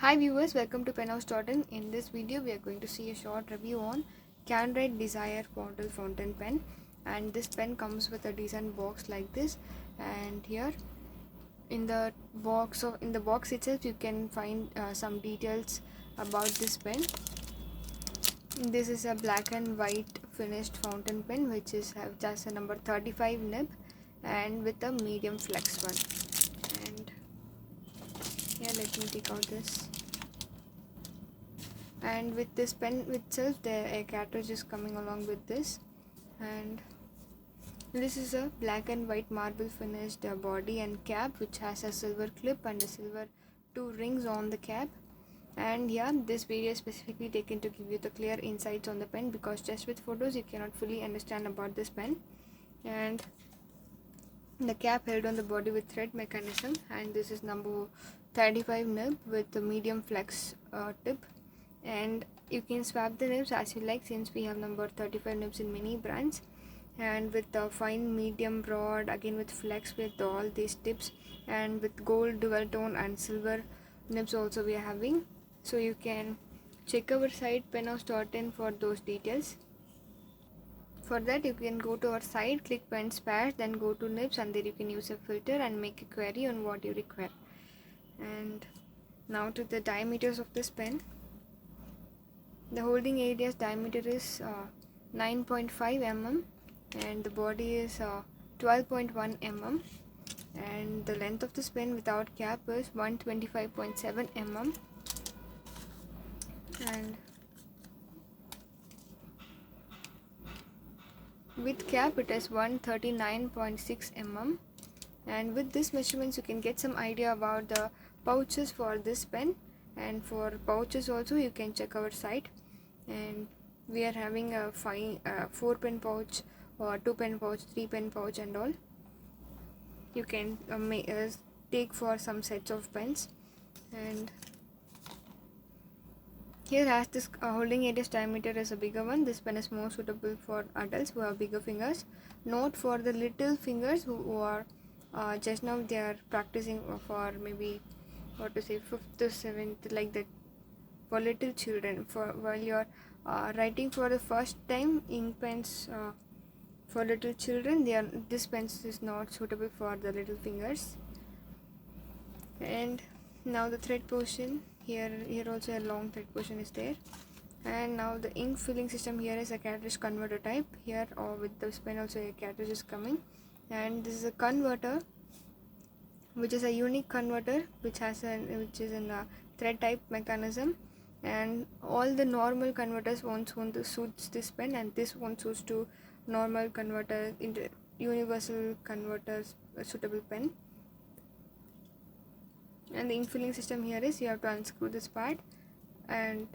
Hi viewers, welcome to penhouse.in. In this video we are going to see a short review on CanWrite Desire model fountain pen, and this pen comes with a decent box like this. And here in the box itself you can find some details about this pen. This is a black and white finished fountain pen which is have just a number 35 nib and with a medium flex one. And here, let me take out this. And with this pen itself a cartridge is coming along with this, and this is a black and white marble finished body and cap which has a silver clip and a silver 2 rings on the cap. And yeah, this video is specifically taken to give you the clear insights on the pen, because just with photos you cannot fully understand about this pen. And the cap held on the body with thread mechanism, and this is number 35 nib with the medium flex tip. And you can swap the nibs as you like, since we have number 35 nibs in many brands, and with the fine, medium, broad, again with flex with all these tips, and with gold, dual tone and silver nibs also we are having. So you can check our site penhouse.in for those details. For that you can go to our site, click pen spares, then go to nibs, and there you can use a filter and make a query on what you require. And now to the diameters of this pen. The holding area's diameter is 9.5 mm, and the body is 12.1 mm, and the length of this pen without cap is 125.7 mm, and with cap it is 139.6 mm. And with this measurements you can get some idea about the pouches for this pen, and for pouches also you can check our site. And we are having a 4 pen pouch or 2 pen pouch, 3 pen pouch and all. You can take for some sets of pens. And here, as this holding area's diameter is a bigger one, this pen is more suitable for adults who have bigger fingers, not for the little fingers who are just now they are practicing for maybe what to say 5th or 7th, like that, for little children. For while you are writing for the first time, ink pens for little children, this pen is not suitable for the little fingers. And now the thread portion, here also a long thread portion is there. And now the ink filling system, here is a cartridge converter type. Here or with this pen also a cartridge is coming, and this is a converter which is a unique converter which is in a thread type mechanism. And all the normal converters won't suits this pen, and this one suits to normal converter into universal converters suitable pen. And the ink filling system here is, you have to unscrew this part, and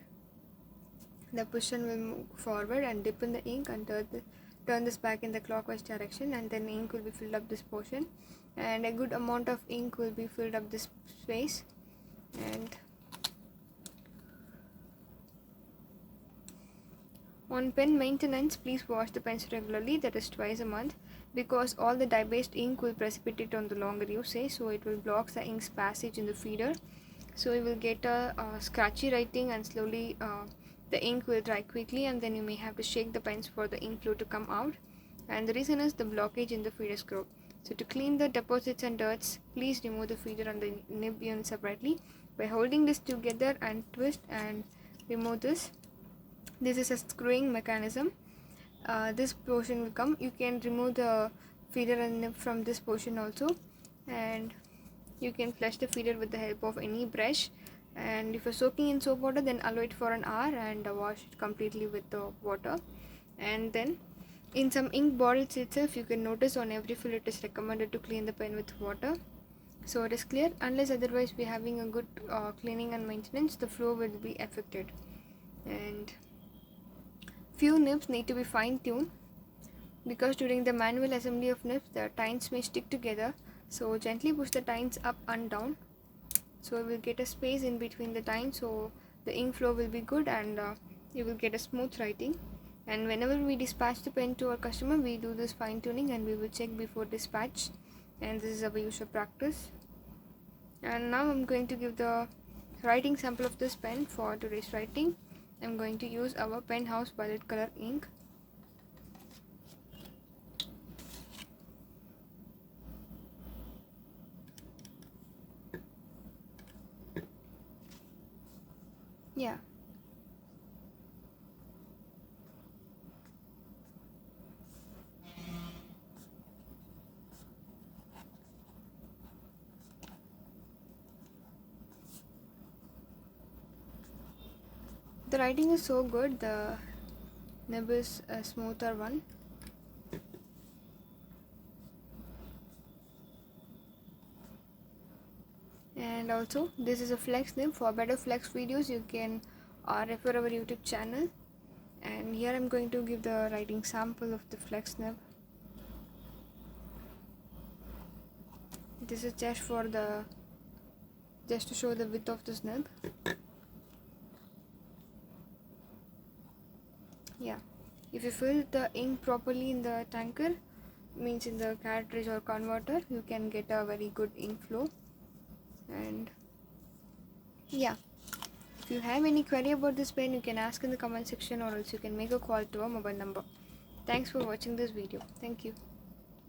the piston will move forward and dip in the ink and turn this back in the clockwise direction, and then ink will be filled up this portion, and a good amount of ink will be filled up this space. And on pen maintenance, please wash the pens regularly, that is twice a month, because all the dye-based ink will precipitate on the longer usage, so it will block the ink's passage in the feeder. So you will get a scratchy writing, and slowly the ink will dry quickly, and then you may have to shake the pens for the ink flow to come out. And the reason is the blockage in the feeder screw. So to clean the deposits and dirts, please remove the feeder and the nib unit separately by holding this together and twist and remove this. This is a screwing mechanism. This portion will come. You can remove the feeder and nib from this portion also, and you can flush the feeder with the help of any brush. And if you're soaking in soap water, then allow it for an hour and wash it completely with the water. And then in some ink bottles itself, you can notice on every fill it is recommended to clean the pen with water, so it is clear. Unless otherwise we are having a good cleaning and maintenance, the flow will be affected. And few nibs need to be fine-tuned, because during the manual assembly of nibs the tines may stick together, so gently push the tines up and down, so you will get a space in between the tines, so the ink flow will be good, and you will get a smooth writing. And whenever we dispatch the pen to our customer, we do this fine-tuning and we will check before dispatch, and this is our usual practice. And now I'm going to give the writing sample of this pen for today's writing. I'm going to use our Penhouse violet color ink. Yeah. The writing is so good, the nib is a smoother one. And also this is a flex nib. For better flex videos you can refer our YouTube channel. And here I'm going to give the writing sample of the flex nib. This is just to show the width of this nib. Yeah, if you fill the ink properly in the tanker, means in the cartridge or converter, you can get a very good ink flow. And yeah, if you have any query about this pen, you can ask in the comment section, or else you can make a call to our mobile number. Thanks for watching this video. Thank you.